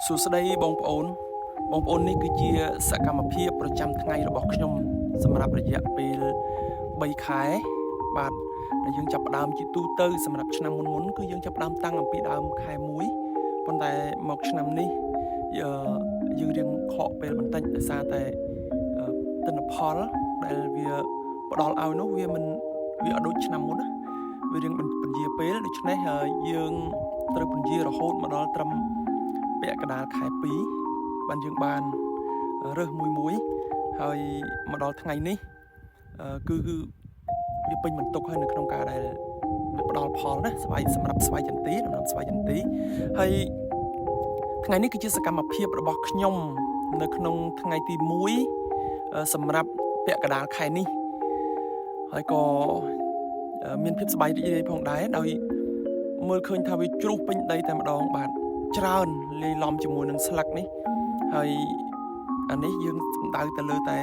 សួស្តីបងប្អូននេះគឺជាសកម្មភាពប្រចាំថ្ងៃរបស់ខ្ញុំសម្រាប់រយៈពេល3ខែបាទដែលយើងចាប់ផ្ដើមជាទូទៅសម្រាប់ឆ្នាំមុនគឺយើងចាប់ផ្ដើមតាំងអំពីដើមខែ1ប៉ុន្តែមកឆ្នាំនេះយើងរៀងខកពេលបន្តិចដោយសារតែទិន្នផលដែលវាផ្ដល់ឲ្យនោះវាអត់ដូចឆ្នាំមុនណាវារៀងពន្យាពេលដូច្នេះយើងត្រូវពន្យារហូតមកដល់ត្រឹមពាក់កណ្ដាលខែ2បានយើងបានរើសមួយហើយមកដល់ថ្ងៃនេះគឺវាពេញបន្ទុកហើយនៅក្នុងការដែលវាផ្ដល់ផលណាសម្រាប់ស្វាយចន្ទីដំណាំស្វាយចន្ទីហើយថ្ងៃនេះគឺជាសកម្មភាពរបស់ខ្ញុំនៅក្នុងថ្ងៃទី1សម្រាប់ពាក់កណ្ដាលខែនេះហើយក៏មានភាពសប្បាយរីករាយផងដែរដោយមើលឃើញថាវាជ្រុះពេញដីតែម្ដងបាទច្រើនលាយឡំជាមួយនឹងស្លឹកនេះហើយអានេះយើងសំដៅទៅលើតែ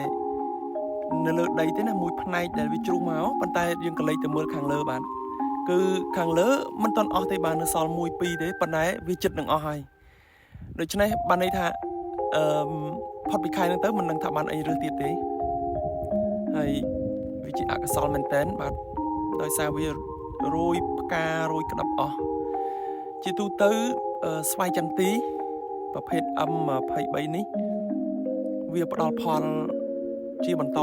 នៅលើដីទេណាមួយផ្នែកដែលវាជ្រុះមកប៉ុន្តែយើងក៏លេចទៅមើលខាងលើបាទគឺខាងលើមិនទាន់អស់ទេបាទនៅសល់1 2ទេប៉ុន្តែវាជិតនឹងអស់ហើយដូច្នេះបានន័យថាផុតពីខែហ្នឹងទៅមិនដឹងថាបានអីរើសទៀតទេហើយវាជាអកុសលមែនតើបាទដោយសារវារោយផ្ការោយក្តាប់អស់ជាទូទៅស្វាយចន្ទីប្រភេទ M23 នេះវាផ្ដល់ផលជាបន្ត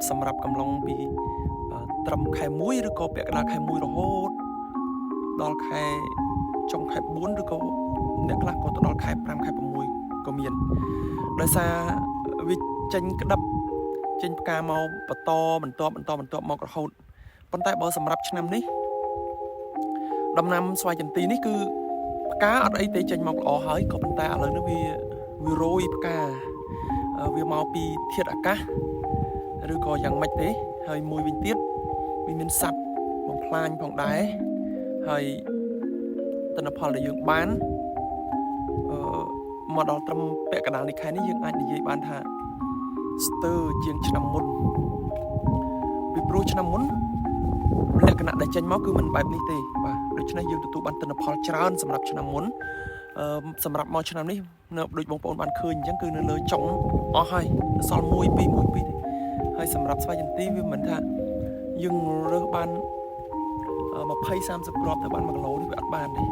សម្រាប់កំឡុងពីត្រឹមខែ1ឬក៏ពាក់កណ្ដាលខែ1រហូតដល់ខែចុងខែ4ឬក៏អ្នកខ្លះក៏ទៅដល់ខែ5ខែ6ក៏មានដោយសារវាចេញក្តាប់ចេញផ្កាមកបន្តមករហូតប៉ុន្តែបើសម្រាប់ឆ្នាំនេះដំណាំស្វាយចន្ទីនេះគឺផ្កាអត់អីទេចេញមកល្អហើយក៏ប៉ុន្តែឥឡូវនេះវារោយផ្កាវាមកពីធាតុអាកាសឬក៏យ៉ាងម៉េចទេហើយមួយវិញទៀតវាមានសត្វបំផ្លាញផងដែរហើយទិន្នផលដែលយើងបានមកដល់ត្រឹមពាក់កណ្ដាលនៃខែនេះយើងអាចនិយាយបានថាស្ទើរជាងឆ្នាំមុនពីព្រោះឆ្នាំមុនលក្ខណៈដែលចេញមកគឺមិនបែបនេះទេបាទដូច្នេះយើងទទួលបានទិន្នផលច្រើនសម្រាប់ឆ្នាំមុនសម្រាប់មកឆ្នាំនេះនៅដូចបងប្អូនបានឃើញអញ្ចឹងគឺនៅលើចុងអស់ហើយសល់1 2ទេហើយសម្រាប់ស្វាយចន្ទីវាមិនថាយើងរើសបាន20 30គ្រាប់ទៅបាន1គីឡូនេះវាអត់បានទេ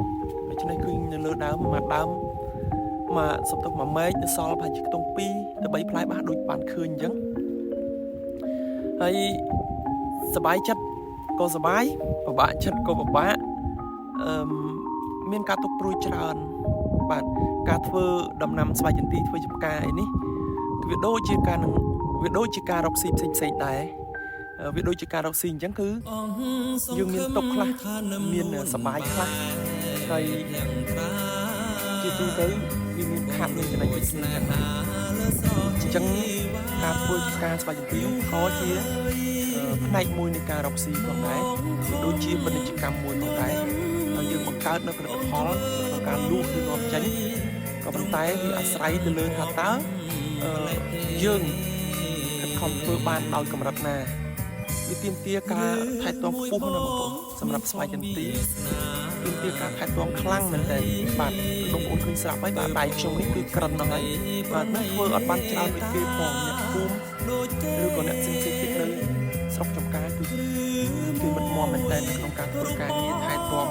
ដូច្នេះគឺនៅលើដើមមួយដើមមកសុំទុកមួយមែកនៅសល់ប្រហែលជាខ្ទង់2ទៅ3ផ្លែបាទដូចបានឃើញអញ្ចឹងហើយសบายចិត្តក៏សบายពិបាកចិត្តក៏ពិបាកមានការទុកព្រួយច្រើនបាទការធ្វើដំណាំស្វាយចន្ទីធ្វើចំការអីនេះវាដូចជាការរកស៊ីផ្សេងដែរវាដូចជាការរកស៊ីអញ្ចឹងគឺយើងមានទុកខ្លះមានសบายខ្លះហើយជាទូទៅវាមានខាត់មានចំណុចពិសេសយ៉ាងណាអញ្ចឹងការធ្វើការស្វាយចន្ទីក៏ជាផ្នែកមួយនៃការរកស៊ីផងដែរដូចជាពាណិជ្ជកម្មមួយផងដែរហើយយើងបង្កើតនៅផលិតផលក្នុងការលក់ឬនាំចេញក៏ប៉ុន្តែវាអាស្រ័យទៅលើថាតើយើងខិតខំធ្វើបានដោយកម្រិតណាវាទាមទារការថែទាំខ្ពស់ណាស់បងប្អូនសម្រាប់ស្វាយចន្ទីទាមទារការថែទាំខ្លាំងមែនទែនបាទបងប្អូនឃើញស្រាប់ហើយបាទដៃខ្ញុំនេះគឺក្រិនហ្នឹងហើយបាទនឹងធ្វើអត់បានច្រើនដូចគេផងអ្នកភូមិឬក៏អ្នកផ្សេងទៀតនៅស្រុកចំការគឺមិនមាំមែនទែននៅក្នុងការធ្វើការងារថែទាំ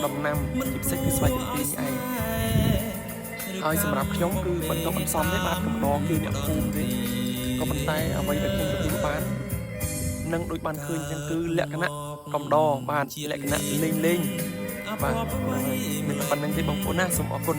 ដំណាំជាពិសេសគឺស្វាយចន្ទីនេះឯងហើយសម្រាប់ខ្ញុំគឺមិនต้องអន្សំទេបាទកំដរគឺអ្នកភូមិទេក៏ប៉ុន្តែអ្វីដែលខ្ញុំទទួលបាននឹងដូចបានឃើញចឹងគឺលក្ខណៈកំដរបាទលក្ខណៈលេងបាទមានប៉ុណ្្នឹងទេបងប្អូនណាសូមអរគុណ